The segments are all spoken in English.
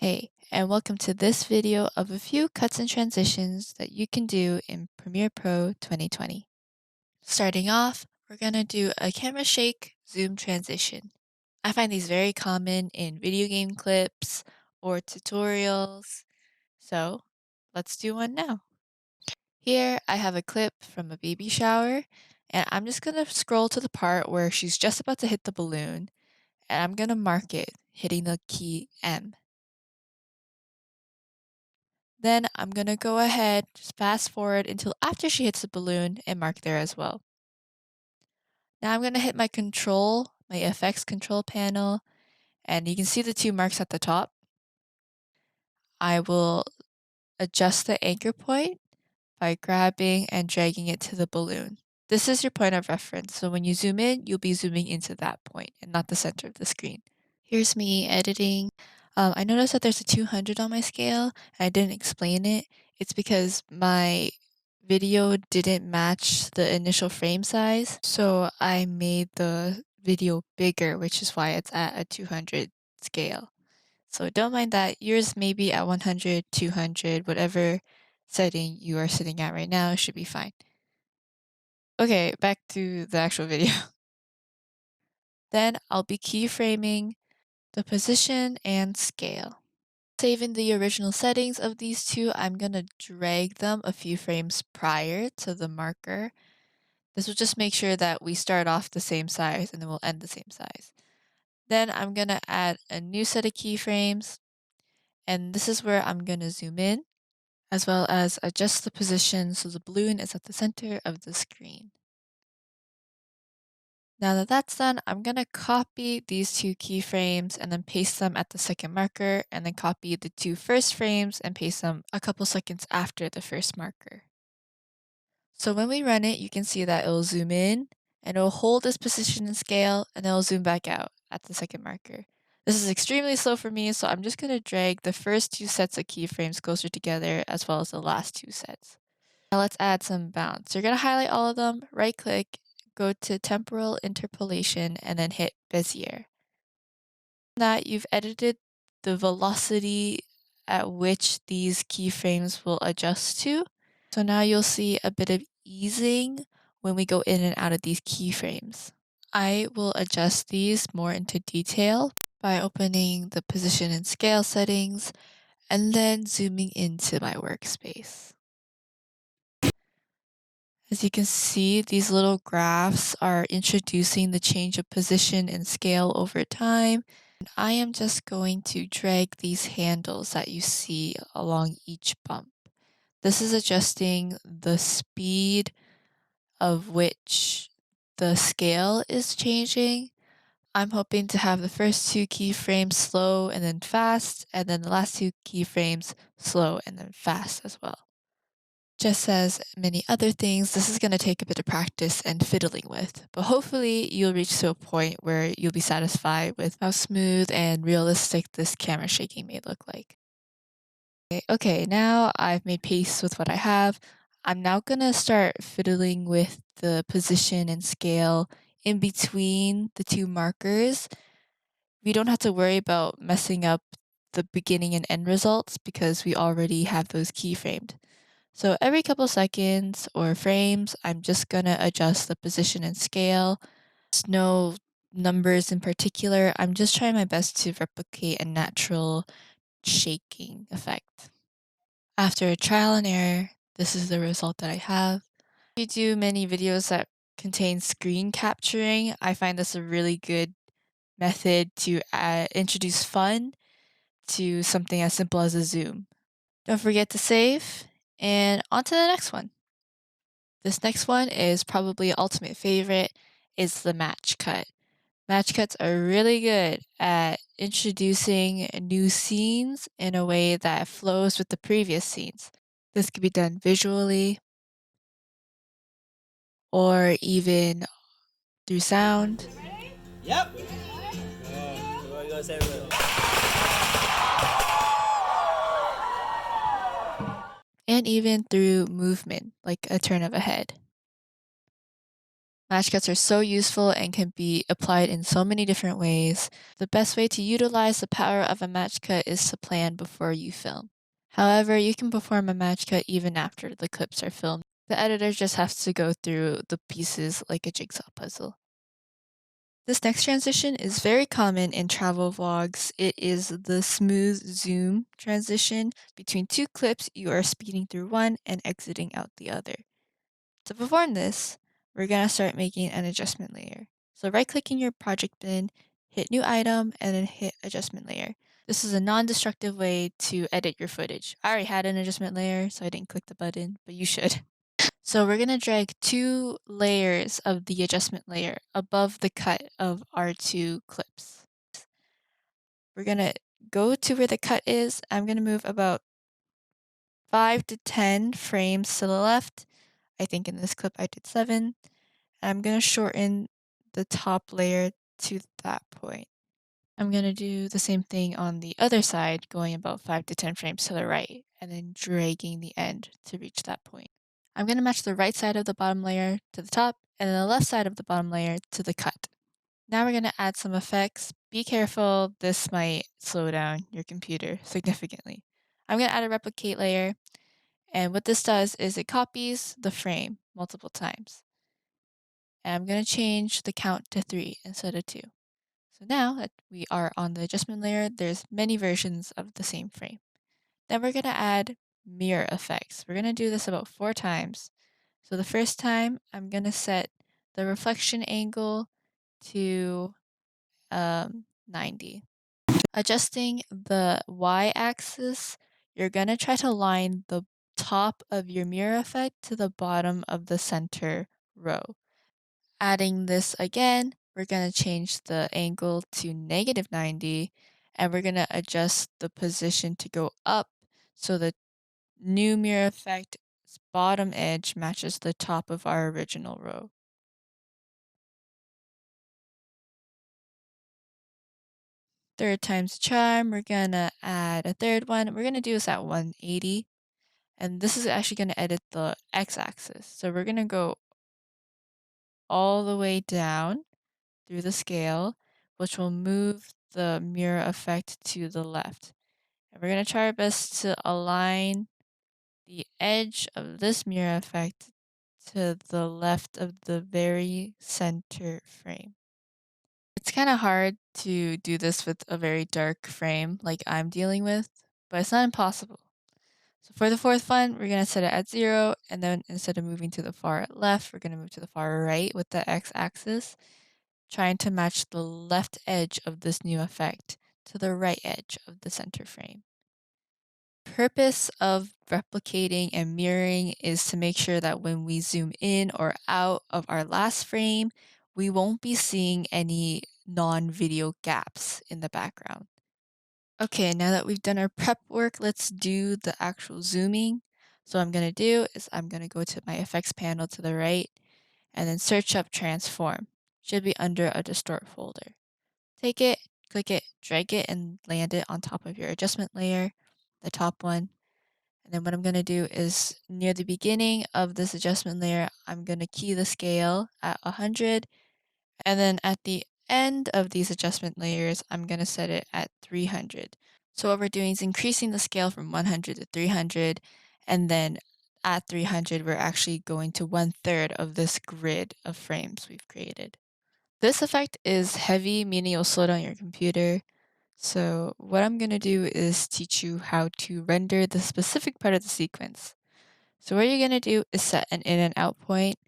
Hey, and welcome to this video of a few cuts and transitions that you can do in Premiere Pro 2020. Starting off, we're going to do a camera shake zoom transition. I find these very common in video game clips or tutorials, so let's do one now. Here I have a clip from a baby shower, and I'm just going to scroll to the part where she's just about to hit the balloon, and I'm going to mark it, hitting the key M. Then I'm going to go ahead, just fast forward until after she hits the balloon and mark there as well. Now I'm going to hit my effects control panel, and you can see the two marks at the top. I will adjust the anchor point by grabbing and dragging it to the balloon. This is your point of reference, so when you zoom in, you'll be zooming into that point and not the center of the screen. Here's me editing. I noticed that there's a 200 on my scale, and I didn't explain it. It's because my video didn't match the initial frame size, so I made the video bigger, which is why it's at a 200 scale. So don't mind that. Yours may be at 100, 200, whatever setting you are sitting at right now should be fine. Okay, back to the actual video. Then I'll be keyframing the position and scale. Saving the original settings of these two, I'm going to drag them a few frames prior to the marker. This will just make sure that we start off the same size and then we'll end the same size. Then I'm going to add a new set of keyframes, and this is where I'm going to zoom in, as well as adjust the position so the balloon is at the center of the screen. Now that that's done, I'm going to copy these two keyframes and then paste them at the second marker, and then copy the two first frames and paste them a couple seconds after the first marker. So when we run it, you can see that it'll zoom in and it'll hold this position and scale, and then it'll zoom back out at the second marker. This is extremely slow for me, so I'm just going to drag the first two sets of keyframes closer together as well as the last two sets. Now let's add some bounds. So you're going to highlight all of them, right click, go to temporal interpolation, and then hit Bezier. Now you've edited the velocity at which these keyframes will adjust to. So now you'll see a bit of easing when we go in and out of these keyframes. I will adjust these more into detail by opening the position and scale settings and then zooming into my workspace. As you can see, these little graphs are introducing the change of position and scale over time. And I am just going to drag these handles that you see along each bump. This is adjusting the speed of which the scale is changing. I'm hoping to have the first two keyframes slow and then fast, and then the last two keyframes slow and then fast as well. Just as many other things, this is going to take a bit of practice and fiddling with, but hopefully you'll reach to a point where you'll be satisfied with how smooth and realistic this camera shaking may look like. Okay, now I've made peace with what I have. I'm now going to start fiddling with the position and scale in between the two markers. We don't have to worry about messing up the beginning and end results because we already have those keyframed. So every couple seconds or frames, I'm just going to adjust the position and scale. There's no numbers in particular. I'm just trying my best to replicate a natural shaking effect. After a trial and error, this is the result that I have. If you do many videos that contain screen capturing, I find this a really good method to introduce fun to something as simple as a zoom. Don't forget to save, and on to the next one. This next one is probably ultimate favorite, is the match cut. Match cuts are really good at introducing new scenes in a way that flows with the previous scenes. This could be done visually or even through sound. Yep. What you say, bro? And even through movement, like a turn of a head. Match cuts are so useful and can be applied in so many different ways. The best way to utilize the power of a match cut is to plan before you film. However, you can perform a match cut even after the clips are filmed. The editor just has to go through the pieces like a jigsaw puzzle. This next transition is very common in travel vlogs. It is the smooth zoom transition. Between two clips, you are speeding through one and exiting out the other. To perform this, we're going to start making an adjustment layer. So right-click in your project bin, hit New Item, and then hit Adjustment Layer. This is a non-destructive way to edit your footage. I already had an adjustment layer, so I didn't click the button, but you should. So we're going to drag 2 layers of the adjustment layer above the cut of our 2 clips. We're going to go to where the cut is. I'm going to move about 5 to 10 frames to the left. I think in this clip I did 7. I'm going to shorten the top layer to that point. I'm going to do the same thing on the other side, going about 5 to 10 frames to the right, and then dragging the end to reach that point. I'm going to match the right side of the bottom layer to the top, and then the left side of the bottom layer to the cut. Now we're going to add some effects. Be careful, this might slow down your computer significantly. I'm going to add a replicate layer, and what this does is it copies the frame multiple times. And I'm going to change the count to 3 instead of 2. So now that we are on the adjustment layer, there's many versions of the same frame. Then we're going to add mirror effects. We're going to do this about 4 times. So the first time, I'm going to set the reflection angle to 90. Adjusting the y-axis, you're going to try to line the top of your mirror effect to the bottom of the center row. Adding this again, we're going to change the angle to -90, and we're going to adjust the position to go up so the new mirror effect's bottom edge matches the top of our original row. Third time's a charm, we're going to add a third one. We're going to do this at 180, and this is actually going to edit the x-axis. So we're going to go all the way down through the scale, which will move the mirror effect to the left. And we're going to try our best to align the edge of this mirror effect to the left of the very center frame. It's kind of hard to do this with a very dark frame like I'm dealing with, but it's not impossible. So for the fourth one, we're going to set it at 0, and then instead of moving to the far left, we're going to move to the far right with the x-axis, trying to match the left edge of this new effect to the right edge of the center frame. Purpose of replicating and mirroring is to make sure that when we zoom in or out of our last frame, we won't be seeing any non-video gaps in the background. Okay, now that we've done our prep work, let's do the actual zooming. So what I'm going to do is I'm going to go to my effects panel to the right and then search up transform. Should be under a distort folder. Take it, click it, drag it, and land it on top of your adjustment layer, the top one. And then what I'm going to do is near the beginning of this adjustment layer, I'm going to key the scale at 100. And then at the end of these adjustment layers, I'm going to set it at 300. So what we're doing is increasing the scale from 100 to 300. And then at 300, we're actually going to 1/3 of this grid of frames we've created. This effect is heavy, meaning it'll slow down your computer. So what I'm going to do is teach you how to render the specific part of the sequence. So what you're going to do is set an in and out point.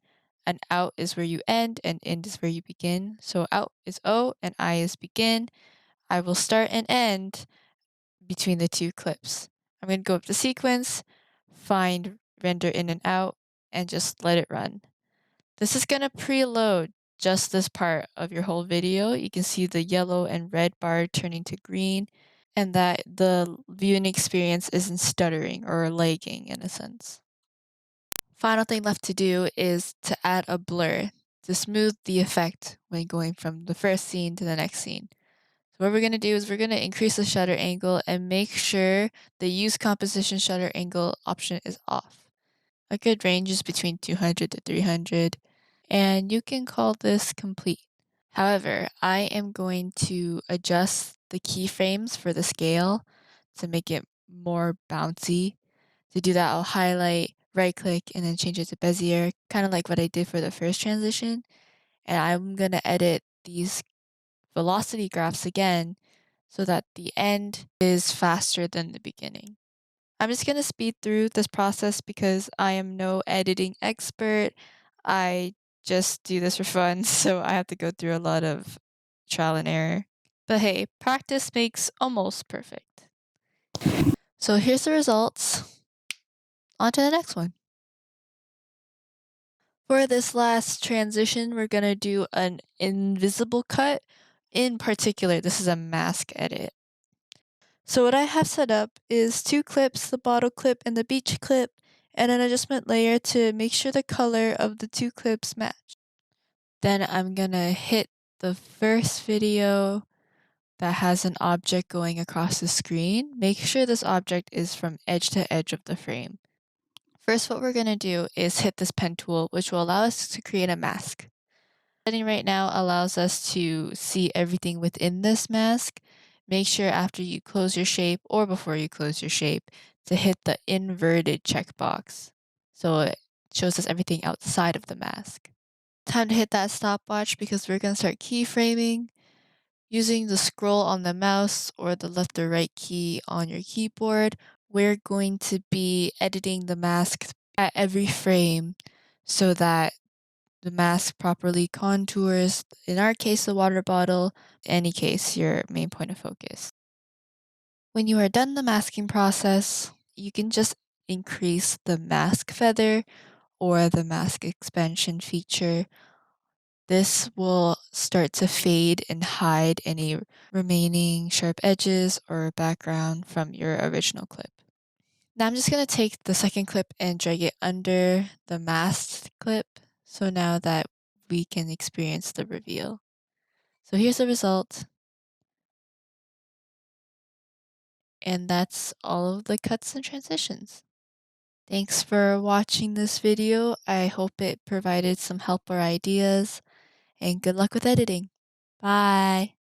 An out is where you end and in is where you begin. So out is O and I is begin. I will start and end between the 2 clips. I'm going to go up to sequence, find render in and out, and just let it run. This is going to preload just this part of your whole video. You can see the yellow and red bar turning to green, and that the viewing experience isn't stuttering or lagging in a sense. Final thing left to do is to add a blur to smooth the effect when going from the first scene to the next scene. So what we're going to do is we're going to increase the shutter angle and make sure the use composition shutter angle option is off. A good range is between 200 to 300. and you can call this complete. However, I am going to adjust the keyframes for the scale to make it more bouncy. To do that, I'll highlight, right click, and then change it to Bezier, kind of like what I did for the first transition. And I'm going to edit these velocity graphs again so that the end is faster than the beginning. I'm just going to speed through this process because I am no editing expert. I just do this for fun, so I have to go through a lot of trial and error. But hey, practice makes almost perfect. So here's the results. On to the next one. For this last transition, we're going to do an invisible cut. In particular, this is a mask edit. So what I have set up is 2 clips, the bottle clip and the beach clip, and an adjustment layer to make sure the color of the 2 clips match. Then I'm gonna hit the first video that has an object going across the screen. Make sure this object is from edge to edge of the frame. First, what we're gonna do is hit this pen tool, which will allow us to create a mask. Setting right now allows us to see everything within this mask. Make sure after you close your shape or before you close your shape to hit the inverted checkbox. So it shows us everything outside of the mask. Time to hit that stopwatch because we're going to start keyframing. Using the scroll on the mouse or the left or right key on your keyboard, we're going to be editing the mask at every frame so that the mask properly contours, in our case, the water bottle, in any case, your main point of focus. When you are done the masking process, you can just increase the mask feather or the mask expansion feature. This will start to fade and hide any remaining sharp edges or background from your original clip. Now I'm just going to take the second clip and drag it under the masked clip. So now that we can experience the reveal. So here's the result. And that's all of the cuts and transitions. Thanks for watching this video. I hope it provided some help or ideas, and good luck with editing. Bye.